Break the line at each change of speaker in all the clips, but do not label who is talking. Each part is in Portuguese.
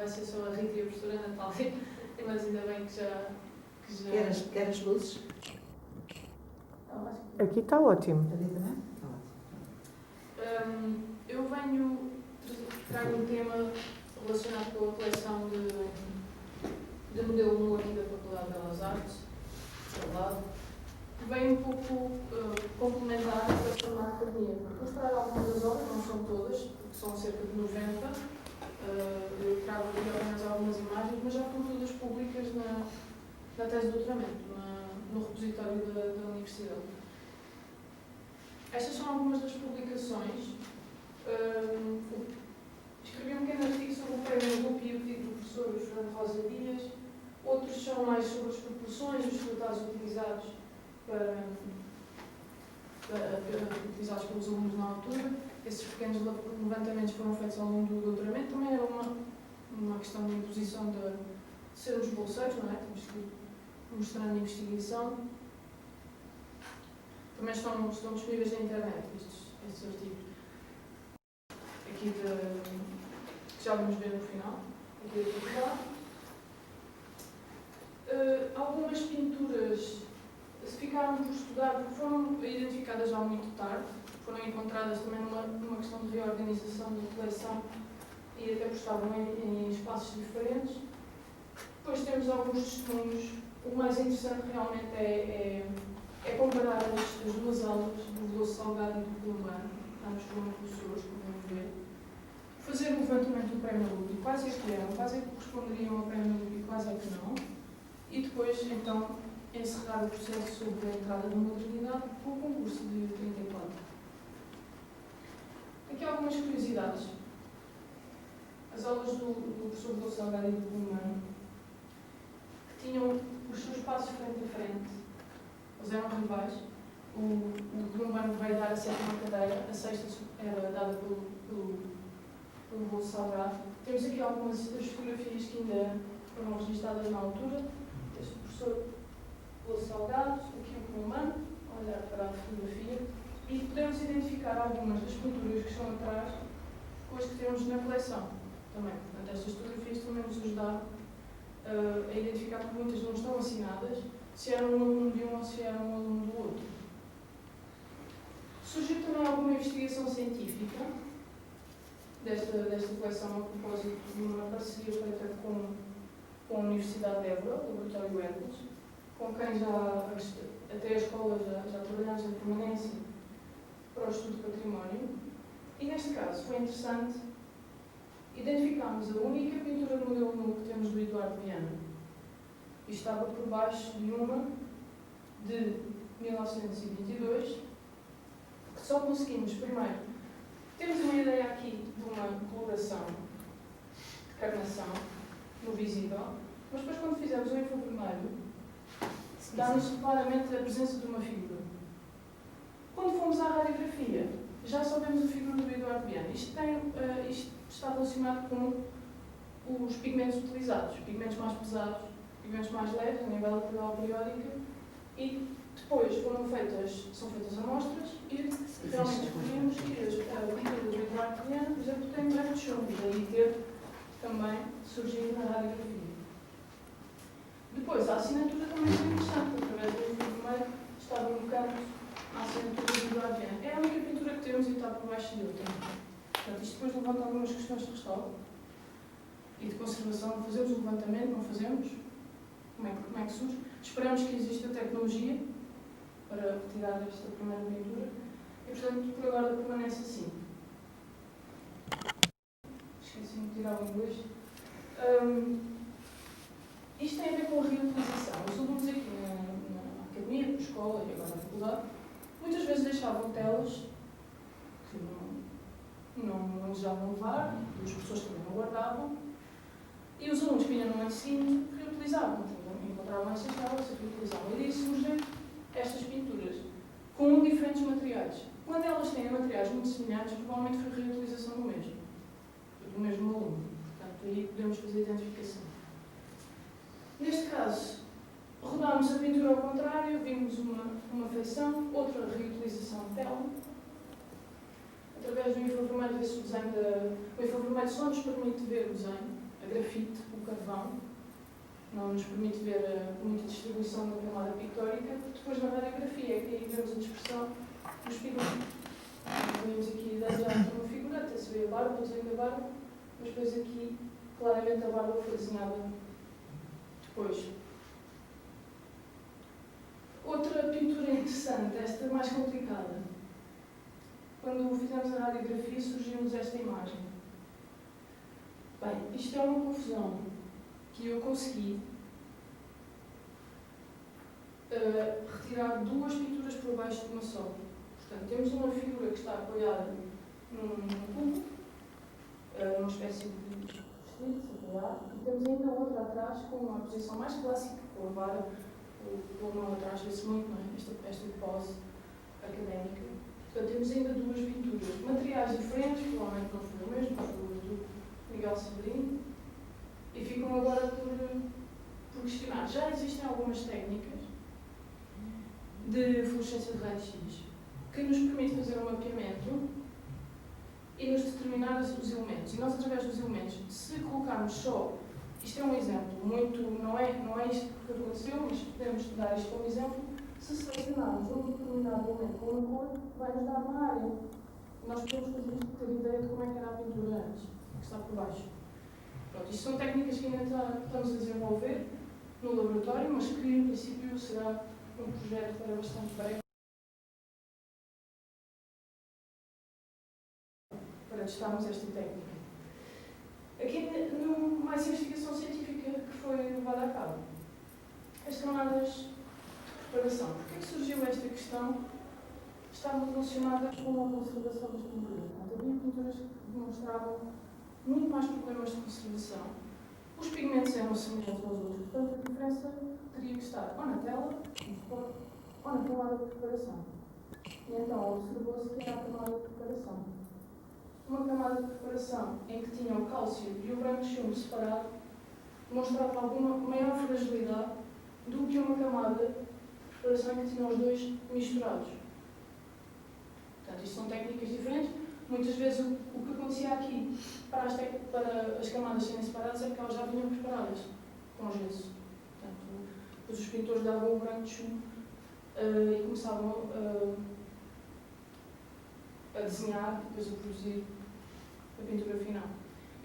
vai ser só a Rita e a professora Natália, mas ainda bem que já...
Quer as luzes?
Aqui está ótimo.
Ali também? Está ótimo.
Eu trago um tema relacionado com a coleção de modelo 1 aqui da Faculdade de Belas Artes, ao lado, que vem um pouco complementar a forma academia. Mostrar algumas das obras, não são todas, porque são cerca de 90. Eu trago aqui apenas algumas imagens, mas já estão todas públicas na tese de doutoramento, no repositório da Universidade. Estas são algumas das publicações. Escrevi um pequeno artigo sobre o prémio Lupe e o pedido do professor Fernando Rosa Dias. Outros são mais sobre as proporções, os resultados utilizados utilizados pelos alunos na altura. Esses pequenos levantamentos foram feitos ao longo do doutoramento. Também era uma questão de imposição de sermos bolseiros, não é? Temos que mostrar a investigação. Também estão disponíveis na internet estes artigos. Aqui que já vamos ver no final. Aqui do final. Algumas pinturas ficaram por estudar porque foram identificadas já muito tarde. Foram encontradas também numa questão de reorganização da coleção e até estavam em espaços diferentes. Depois temos alguns testemunhos. O mais interessante realmente é comparar as duas aulas do Veloso Salgado e do Colomano, ambos foram professores, como vamos ver. Fazer o levantamento do prémio Lupe, quais é que eram, quais é que corresponderiam ao prémio Lupe e quais é que não. E depois, então, encerrar o processo sobre a entrada da modernidade com o concurso de 34. Aqui algumas curiosidades. As aulas do professor Veloso Salgado e do Colomano, que tinham os seus passos frente a frente. Eles eram rivais. O Colomano veio dar a sétima cadeira, a sexta era dada pelo Veloso Salgado. Temos aqui algumas das fotografias que ainda foram registradas na altura. Este professor Veloso Salgado, aqui o Colomano, olhar para a fotografia, e podemos identificar algumas das pinturas que estão atrás com as que temos na coleção também. Portanto, estas fotografias também nos ajudaram a identificar que muitas não estão assinadas, se era um aluno de um ou se era um aluno do outro. Surgiu também alguma investigação científica desta coleção a propósito de uma parceria feita com a Universidade de Évora, o Laboratório Hercules, com quem até a escola já trabalhamos em permanência para o estudo do património. E neste caso foi interessante identificarmos a única pintura de modelo nu que temos do Eduardo Viana. E estava por baixo de uma de 1922, que só conseguimos, primeiro, temos uma ideia aqui de uma coloração de carnação no visível, mas depois quando fizemos o infravermelho, dá-nos claramente a presença de uma figura. Quando fomos à radiografia, já só vemos a figura do Eduardo Viana. Isto está relacionado com os pigmentos utilizados, pigmentos mais pesados, pigmentos mais leves, a nível da tabela periódica, e depois são feitas amostras e realmente escolhemos que a pintura do Eduardo Viana, por exemplo, tem branco de chumbo, e daí ter também surgido na radiografia. Depois, a assinatura também foi interessante, através do vermelho estava no canto a assinatura do Eduardo Viana. É a única pintura que temos e está por baixo de outra. Portanto, isto depois levanta algumas questões de restauro e de conservação. Fazemos o levantamento, não fazemos? Como é que surge? Esperamos que exista tecnologia para retirar esta primeira pintura e, portanto, por agora permanece assim. Esqueci-me de tirar o inglês. Isto tem a ver com a reutilização. Os alunos aqui na academia, na escola e agora na faculdade, muitas vezes deixavam telas que não desejavam levar, os professores também não guardavam, e os alunos que vinham no ano seguinte reutilizavam. Encontravam essas telas e reutilizavam. E daí surgem estas pinturas, com diferentes materiais. Quando elas têm materiais muito semelhantes, provavelmente foi reutilização do mesmo aluno. Portanto, aí podemos fazer a identificação. Neste caso, rodámos a pintura ao contrário, vimos uma feição, outra reutilização de tela. Através do infravermelho, vê-se o desenho o infravermelho só nos permite ver o desenho, a grafite, o carvão, não nos permite ver muita distribuição da camada pictórica. Depois, na radiografia, é que aí vemos a dispersão dos pigmentos. Vemos aqui a ideia já de uma figura, até se vê a barba, o desenho da barba, mas depois aqui, claramente, a barba foi desenhada depois. Outra pintura interessante, esta mais complicada. Quando fizemos a radiografia, surgiu-nos esta imagem. Bem, isto é uma confusão que eu consegui retirar duas pinturas por baixo de uma só. Portanto, temos uma figura que está apoiada num cubo, uma espécie de vestido, se apoiar, e temos ainda outra atrás com uma posição mais clássica, com a vara, com a mão atrás, vê-se muito, não é? Esta pose académica. Portanto, temos ainda duas pinturas. Materiais diferentes, provavelmente não foi o mesmo, foi o do Miguel Severino, e ficam agora por questionar. Já existem algumas técnicas de fluorescência de raio-x que nos permite fazer um mapeamento e nos determinar os elementos. E nós, através dos elementos, se colocarmos só, isto é um exemplo, não é isto que aconteceu, mas podemos dar isto como exemplo, se selecionarmos um determinado elemento com uma cor, vai-nos dar uma área. Nós podemos fazer isto, ter ideia de como é que era a pintura antes, que está por baixo. Pronto, isto são técnicas que ainda estamos a desenvolver no laboratório, mas que, em princípio, será um projeto para bastante breve, para testarmos esta técnica. Aqui, mais investigação científica que foi levada a cabo. As camadas de preparação. Por que surgiu esta questão? Estavam relacionadas com a conservação das pinturas. Portanto, havia pinturas que demonstravam muito mais problemas de conservação. Os pigmentos eram semelhantes aos outros, portanto, a diferença teria que estar ou na tela ou na camada de preparação. E então observou-se que era a camada de preparação. Uma camada de preparação em que tinha o cálcio e o branco de chumbo separado demonstrava alguma maior fragilidade do que uma camada de preparação em que tinha os dois misturados. Portanto, isto são técnicas diferentes. Muitas vezes o que acontecia aqui para as camadas serem separadas é porque elas já vinham preparadas com gesso. Portanto, depois os pintores davam o branco de chumbo e começavam a desenhar, depois a produzir a pintura final.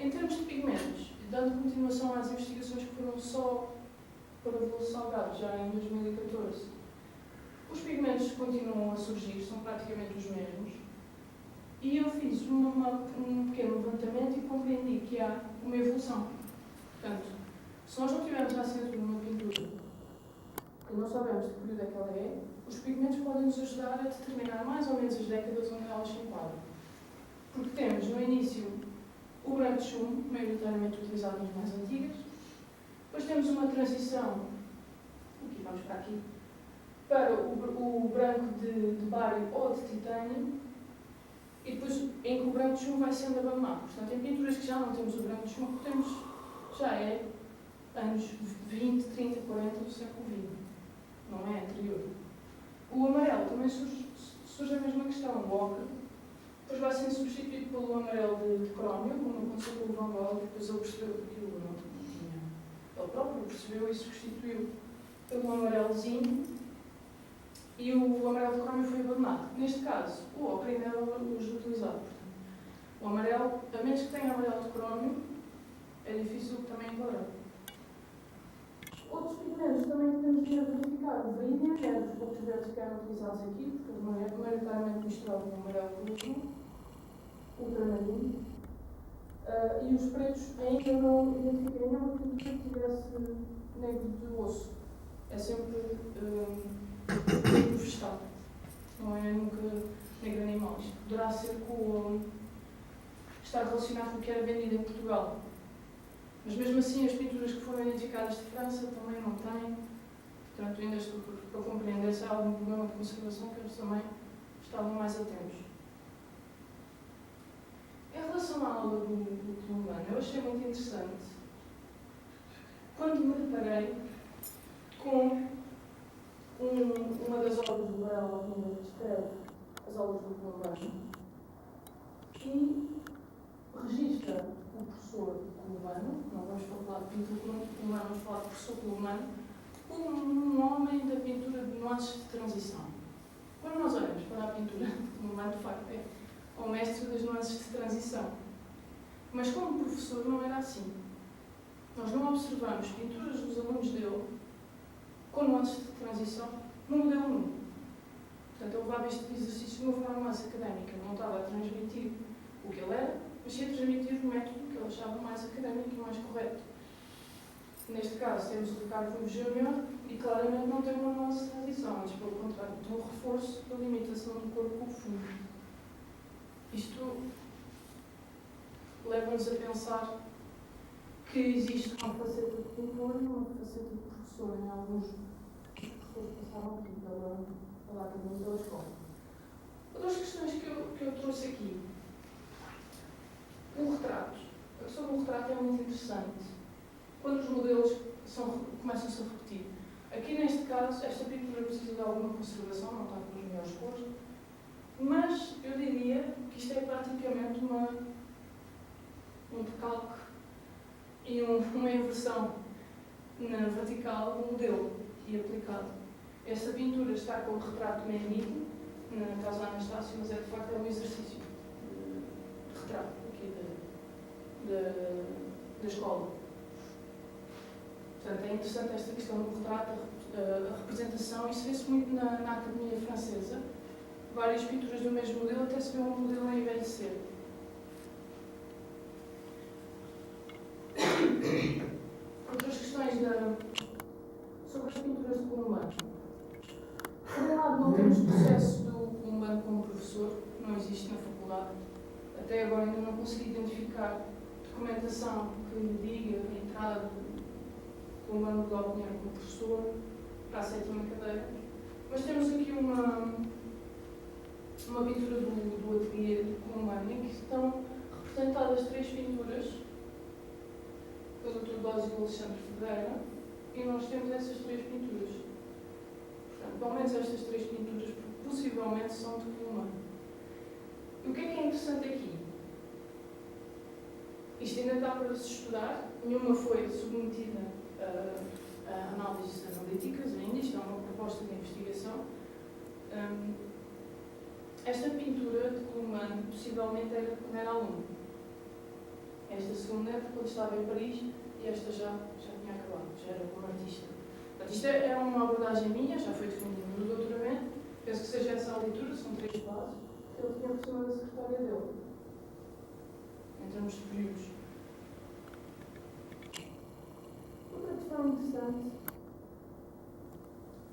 Em termos de pigmentos, dando continuação às investigações que foram só para o Veloso Salgado, já em 2014, os pigmentos continuam a surgir, são praticamente os mesmos, e eu fiz um pequeno levantamento e compreendi que há uma evolução. Portanto, se nós não tivermos a assinatura numa pintura e não sabemos de que período é que ela é, os pigmentos podem nos ajudar a determinar mais ou menos as décadas onde elas se enquadram. Porque temos, no início, o branco de chumbo, maioritariamente utilizado nas mais antigas. Depois temos uma transição, aqui vamos para aqui, para o branco de bário ou de titânio, e depois em que o branco de chumbo vai sendo abandonado. Portanto, em pinturas que já não temos o branco de chumbo, temos, já é anos 20, 30, 40 do século XX. Não é anterior. O amarelo também surge a mesma questão, o ocre, depois vai sendo substituído pelo amarelo de crómio, como aconteceu com o Van Gogh, depois ele percebeu que aquilo não tinha. Ele próprio percebeu e substituiu pelo amarelozinho, e o amarelo de crómio foi abandonado. Neste caso, o ocre ainda é hoje utilizado. Portanto, o amarelo, a menos que tenha amarelo de crómio, é difícil também enquadrar. Outros pigmentos também podemos ir a verificar. O verídio é dos poucos verdes que eram utilizados aqui, porque maioritariamente misturado com o amarelo último, ultramarino. E os pretos ainda não identifiquei nenhuma pintura que tivesse negro de osso. É sempre negro vegetal. Não é nunca negro animal. Isto poderá ser estar relacionado com o que era vendido em Portugal. Mas mesmo assim, as pinturas que foram identificadas de França também não têm. Portanto, ainda estou para compreender se há algum problema de conservação que eles também estavam mais atentos. Em relação à aula do Colomano, eu achei muito interessante quando me deparei com uma das obras do Varela Alvim, que escreve as obras do Colomano, e registra com o professor colomano, não vamos falar de pintor colomano, vamos falar de professor colomano, como um homem da pintura de nuances de transição. Quando nós olhamos para a pintura de colomano, de facto, é o mestre das nuances de transição. Mas como professor não era assim. Nós não observamos pinturas dos alunos dele com nuances de transição no modelo 1. Portanto, ele levava este exercício de uma forma mais académica, não estava a transmitir o que ele era, mas sim a transmitir o método que ele achava mais académico e mais correto. Neste caso, temos o Ricardo Rubio Júnior e claramente não tem uma nuance de transição, mas pelo contrário, tem um reforço da limitação do corpo com o fundo. Isto leva-nos a pensar que existe uma faceta de pintor e uma faceta de professor em alguns professores que passaram aqui pela academia e pela escola. Outras questões que eu trouxe aqui. O retrato. A questão do retrato é muito interessante. Quando os modelos começam-se a repetir. Aqui neste caso, esta pintura precisa de alguma conservação, não está com as melhores cores, mas eu diria que isto é praticamente um decalque e uma inversão na vertical do modelo e aplicado. Esta pintura está com o retrato meio nítido, na casa da Anastácio, mas é de facto um exercício de retrato aqui da escola. Portanto, é interessante esta questão do retrato, a representação, isso vê-se muito na Academia Francesa. Várias pinturas do mesmo modelo, até se vê um modelo a envelhecer. Outras questões sobre as pinturas de Colomano. Por um lado, não temos processo do Colomano como professor, não existe na faculdade. Até agora ainda não consegui identificar documentação que diga a entrada do Colomano de Galpinheiro como professor para a 7ª cadeira. Mas temos aqui uma pintura do ateliê de Colomano em que estão representadas 3 pinturas pelo Dr. Dósio e Alexandre Ferreira, e nós temos essas 3 pinturas. Portanto, pelo menos estas 3 pinturas possivelmente são de Colomano. E o que é interessante aqui? Isto ainda está para se estudar, nenhuma foi submetida a análises analíticas ainda, isto é uma proposta de investigação. Esta pintura de Colomano possivelmente era quando era aluno. Esta segunda é quando estava em Paris e esta já tinha acabado, já era como artista. Portanto, isto é uma abordagem minha, já foi defendida no doutoramento. Penso que seja essa a leitura, são 3 bases. Ele tinha por cima da secretária dele, em termos de períodos. Outra questão interessante,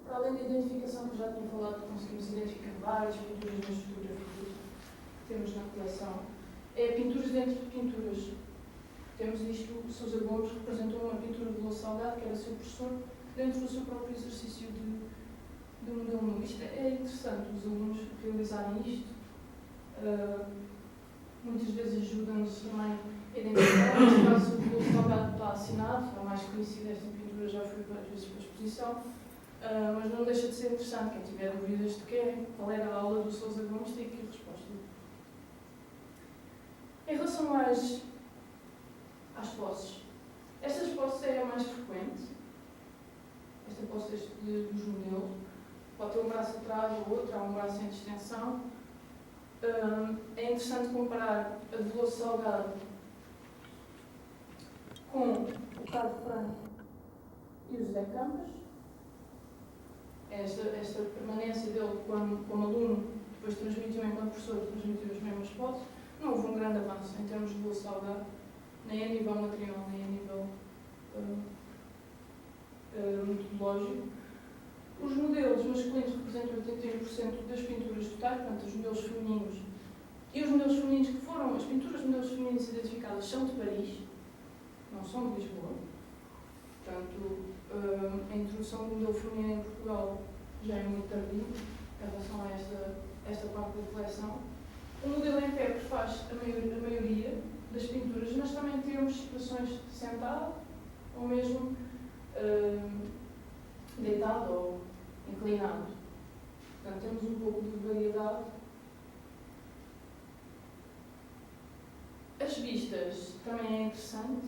para além da identificação que eu já tinha falado, conseguimos identificar várias pinturas nas fotografias que temos na coleção, é pinturas dentro de pinturas. Temos isto, o Sousa Gomes representou uma pintura de Louço Salgado, que era seu professor, dentro do seu próprio exercício de modelo novo. Isto é interessante, os alunos realizarem isto. Muitas vezes ajuda-nos também a identificar, neste caso o Louço Salgado está assinado, a mais conhecida esta pintura já foi várias vezes para a exposição, mas não deixa de ser interessante. Quem tiver dúvidas de qual era a aula do Sousa Gomes tem aqui a resposta. Em relação às posses, estas posses é a mais frequente, esta posse dos modelos, pode ter um braço atrás ou outro, há um braço em extensão. É interessante comparar a de Louço Salgado com o Carlos Franco e o José Campas. Esta permanência dele como aluno, depois transmitiu enquanto professor, transmitiu as mesmas posses. Não houve um grande avanço em termos de Louço Salgado, nem a nível material, nem a nível metodológico. Os modelos masculinos representam 81% das pinturas totais, portanto, os modelos femininos. E os modelos femininos que foram, as pinturas de modelos femininos identificadas são de Paris, não são de Lisboa. Portanto, a introdução do modelo feminino em Portugal já é muito tardia em relação a esta parte da coleção. O modelo em pé faz a maioria das pinturas, mas também temos situações de sentado ou mesmo deitado ou inclinado. Portanto, temos um pouco de variedade. As vistas também é interessante.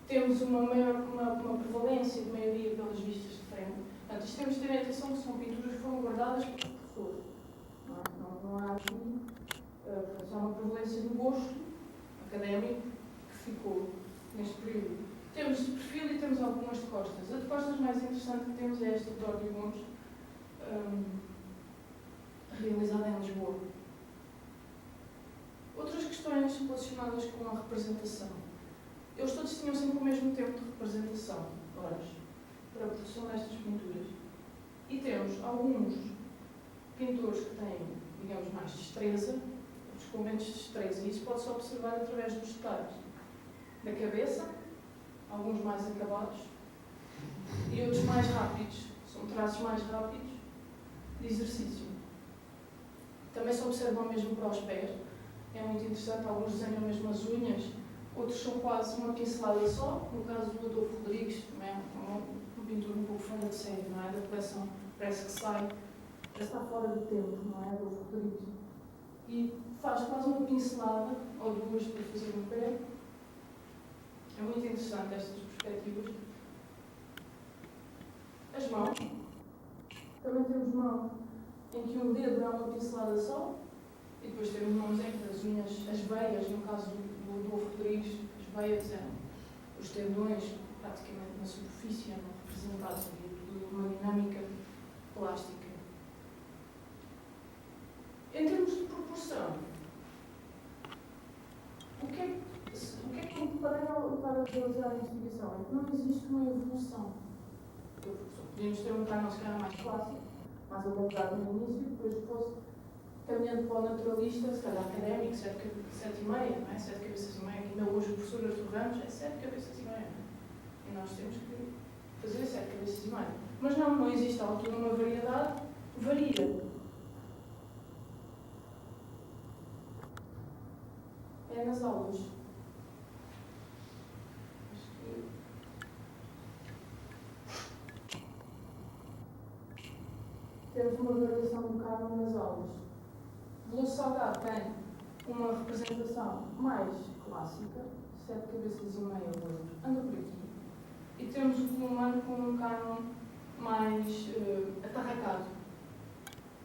Temos uma prevalência de maioria pelas vistas de frente. Portanto, isto temos de ter atenção que são pinturas que foram guardadas pelos professores. Não há aqui só uma prevalência do gosto académico que ficou neste período. Temos de perfil e temos algumas de costas. A de costas mais interessante que temos é esta de Orlando Gomes, realizada em Lisboa. Outras questões relacionadas com a representação. Eles todos tinham sempre o mesmo tempo de representação, horas, para a produção destas pinturas. E temos alguns pintores que têm, digamos, mais destreza, outros com menos destreza, e isso pode-se observar através dos detalhes da cabeça, alguns mais acabados, e outros mais rápidos, são traços mais rápidos de exercício. Também se observam mesmo para os pés, é muito interessante, alguns desenham mesmo as unhas, outros são quase uma pincelada só, no caso do Adolfo Rodrigues, também é um pintor um pouco fora de série, não é? Da coleção, parece que sai, já está fora do tempo, não é? Adolfo Rodrigues. E faz quase uma pincelada, ou duas, para fazer um pé. É muito interessante estas perspectivas. As mãos. Também temos mão em que um dedo é uma pincelada só, e depois temos mãos em que as unhas, as veias, no caso do Adolfo Rodrigues, as veias eram os tendões praticamente na superfície, eram representados ali, tudo uma dinâmica plástica. Em termos de proporção, o que é que para realizar a investigação? É que não existe uma evolução da proporção. Podíamos ter um canon se calhar mais clássico, mais alongado no início, depois fosse caminhando para o naturalista, se calhar académico, 7,5, não é? 7 cabeças e meia. Ainda hoje o professor Artur Ramos é 7 cabeças e meia, não é? E nós temos que fazer 7 cabeças e meia. Mas não existe aqui uma variedade, varia. É nas aulas. Temos uma variação do canon nas aulas. Veloso Salgado tem uma representação mais clássica, 7 cabeças e meia, 8, anda por aqui. E temos o Colomano com um canon mais atarracado,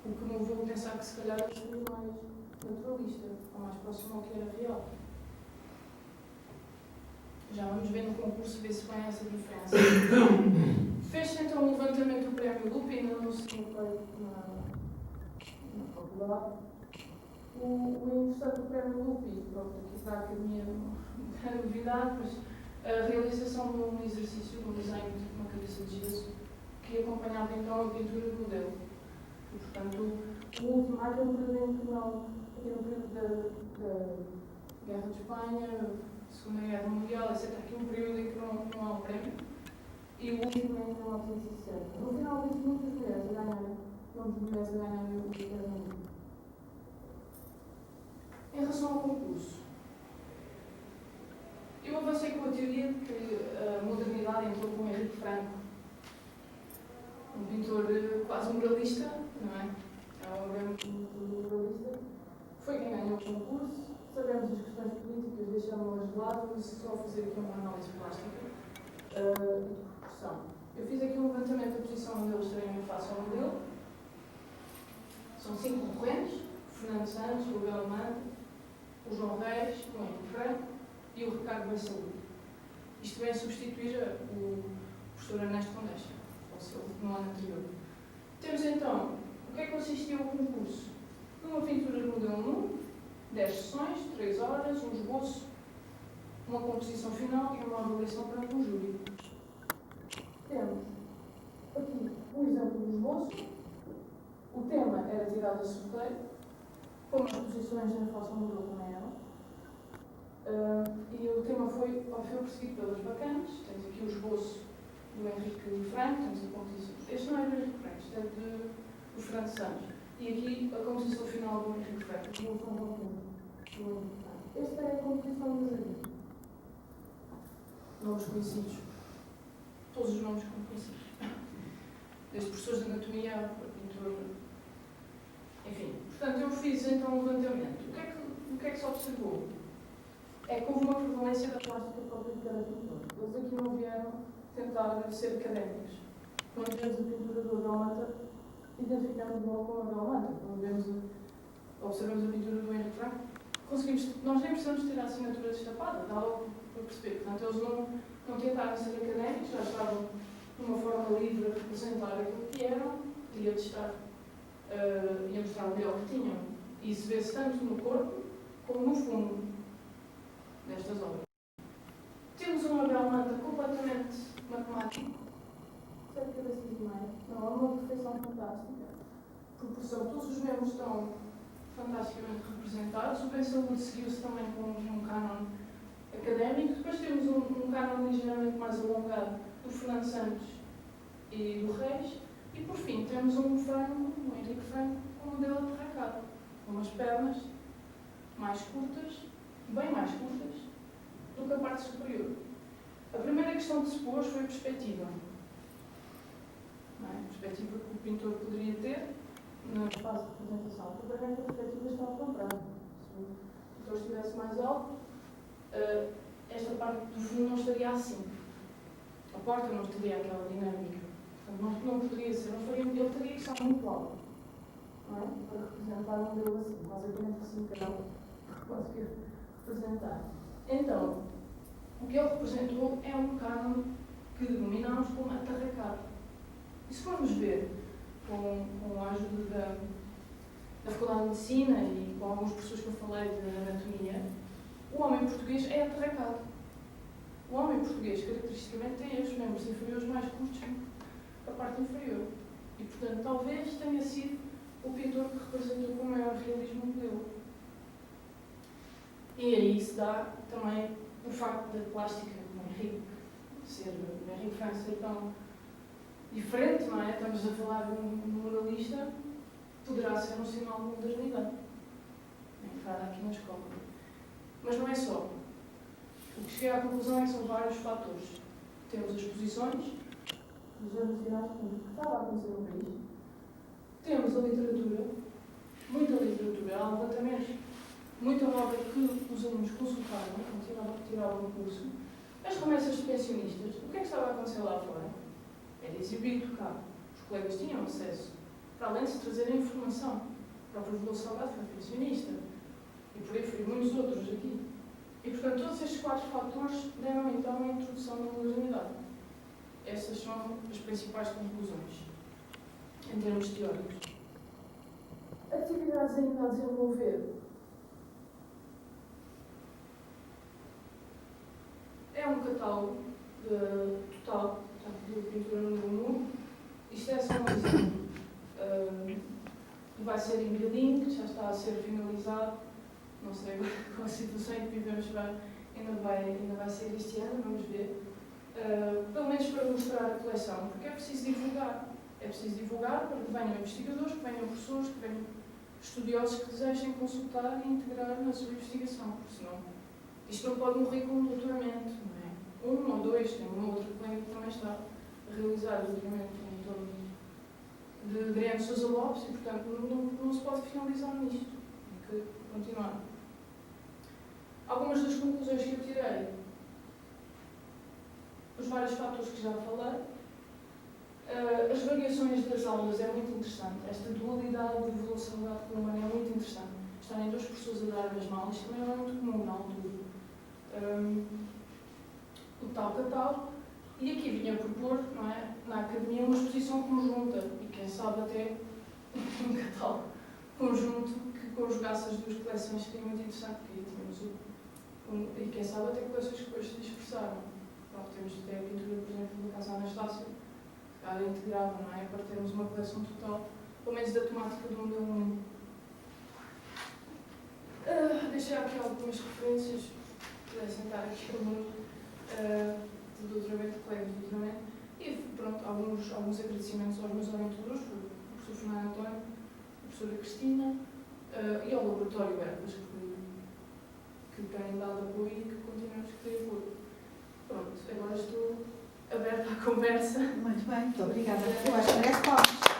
o que me levou a pensar que se calhar seria mais naturalista, ou mais próximo ao que era real. Já vamos ver no concurso, ver se vem essa diferença. Fez-se então um levantamento do Prémio Lupi, ainda não se tinha feito na faculdade. O interessante do Prémio Lupi, pronto, aqui está a Academia, não é novidade, mas a realização de um exercício, de um desenho de uma cabeça de gesso, que acompanhava então a pintura do modelo. E, portanto, o último, aquele período em Portugal, aqui no período da Guerra de Espanha, Segunda Guerra Mundial, etc. Aqui um período em que não há um prémio. E o último em 1960. No final disso, muitas mulheres a ganharem, muitas mulheres a ganharem o prémio. Em relação ao concurso, eu avancei com a teoria de que a modernidade entrou com Henrique Franco, um pintor quase muralista, não é? É um grande pintor muralista. Foi quem ganhou o concurso. Sabemos as questões políticas, deixámos-las de lado, mas só fazer aqui uma análise plástica e de proporção. Eu fiz aqui um levantamento da posição onde eles estariam face ao modelo. São 5 concorrentes: Fernando Santos, o Rubel Amante, o João Reis, o Henrique Franco e o Ricardo Bassaúde. Isto vem substituir o professor Ernesto Condesta, no ano anterior. Temos então, o que é que consistia o concurso? Numa pintura de modelo 1, 10 sessões, 3 horas, um esboço, uma composição final e uma avaliação perante um júri. Temos aqui um exemplo do esboço. O tema era tirado a sorteio, como as posições em relação ao modelo também eram. E o tema foi perseguido pelas bacanas. Temos aqui o esboço do Henrique Franco, temos a composição. Este não é do Henrique Franco, este é do Fernando Santos. E aqui a composição final do Henrique Franco. Esta é a composição do jardim. Nomes conhecidos. Todos os nomes conhecidos. Desde professores de anatomia a pintor. Enfim. Portanto, eu fiz então um levantamento. O que é que se observou? é que houve uma prevalência da plástica própria de cada pintor. Eles aqui não vieram tentar ser académicos. Quando vemos a pintura do Abel Manta, identificamos logo com o Abel Manta. Quando observamos a pintura do Henrique Franco, nós nem precisamos ter a assinatura destapada, dá logo para perceber. Portanto, eles não tentaram ser académicos, já estavam de uma forma livre a representar aquilo que eram e a testar e a mostrar o melhor que tinham. E isso vê-se tanto no corpo como no fundo destas obras. Temos um Abel Manta completamente matemático, 7 cabeças e meia, não há uma perfeição fantástica. Proporção, todos os membros estão fantasticamente representados. O Pensaúde seguiu-se também com um cânon académico. Depois temos um cânon ligeiramente mais alongado do Fernando Santos e do Reis. E por fim temos um Henrique Franco, com um modelo aterracado, com umas pernas mais curtas, bem mais curtas, do que a parte superior. A primeira questão que se pôs foi a perspectiva. A perspectiva que o pintor poderia ter na fase de representação. Provavelmente a perspectiva está ao contrário. Se o pintor estivesse mais alto, esta parte do fundo não estaria assim. A porta não teria aquela dinâmica. Portanto, não poderia ser, ele teria que estar muito alto, não é? Para representar um modelo assim, basicamente assim que não conseguir representar. Então, o que ele representou é um cânon que denominamos como atarracado. E se formos ver, com a ajuda da Faculdade de Medicina e com alguns professores que eu falei de anatomia, o homem português é atarracado. O homem português, caracteristicamente, tem os membros inferiores mais curtos que a parte inferior. E, portanto, talvez tenha sido o pintor que representou com o maior realismo dele. E aí se dá também o facto da plástica do Henrique Franco ser tão diferente, não é? Estamos a falar de um muralista, poderá ser um sinal de modernidade. É entrada aqui na escola. Mas não é só. O que cheguei à conclusão é que são vários fatores. Temos as posições dos anos finais que estava a acontecer no país. Temos a literatura, muita literatura, há levantamentos, muita obra que os alunos consultaram, quando tiravam o curso. As remessas de pensionistas, o que é que estava a acontecer lá fora? Era exibido cá. Os colegas tinham acesso. Para além de se trazerem informação. O próprio Veloso Salgado foi pensionista. E por aí foi muitos outros aqui. E, portanto, todos estes 4 fatores deram, então, a introdução da modernidade. Essas são as principais conclusões, em termos teóricos. Atividades ainda a desenvolver. É um catálogo total, portanto, de pintura no mundo. Isto é só um exemplo. Vai ser em Berlim, já está a ser finalizado. Não sei qual a situação em que vivemos ainda vai ser este ano, vamos ver. Pelo menos para mostrar a coleção, porque é preciso divulgar. É preciso divulgar para que venham investigadores, que venham professores, que venham estudiosos que desejem consultar e integrar na sua investigação, porque senão isto não pode morrer com um doutoramento, não é? 1 ou 2, tem uma outra colega que também está a realizar o doutoramento em torno de Adriano Sousa Lopes e, portanto, não se pode finalizar nisto. Tem que continuar. Algumas das conclusões que eu tirei, os vários fatores que já falei, as variações das aulas é muito interessante. Esta dualidade de velocidade com o humano é muito interessante. Estarem 2 professores a dar a mesma aula, isto também não é muito comum na altura. O tal catálogo, e aqui vinha propor, não é, na academia, uma exposição conjunta, e quem sabe até um catálogo conjunto que conjugasse as 2 coleções, seria muito interessante, porque aí tínhamos e quem sabe até coleções que depois se dispersaram. Pronto, temos até a pintura, por exemplo, da Casa Anastácio, que era integrada, não é, para termos uma coleção total, pelo menos da temática do modelo 1. Deixei aqui algumas referências, pudessem estar aqui do doutoramento, de colegas do doutoramento, e pronto, alguns agradecimentos aos meus orientadores, o professor Fernando António, a professora Cristina, e ao laboratório Herbas, que têm dado apoio e que continuamos a ter apoio. Pronto, agora estou aberta à conversa.
Muito bem, muito obrigada. Eu acho que merece palmas.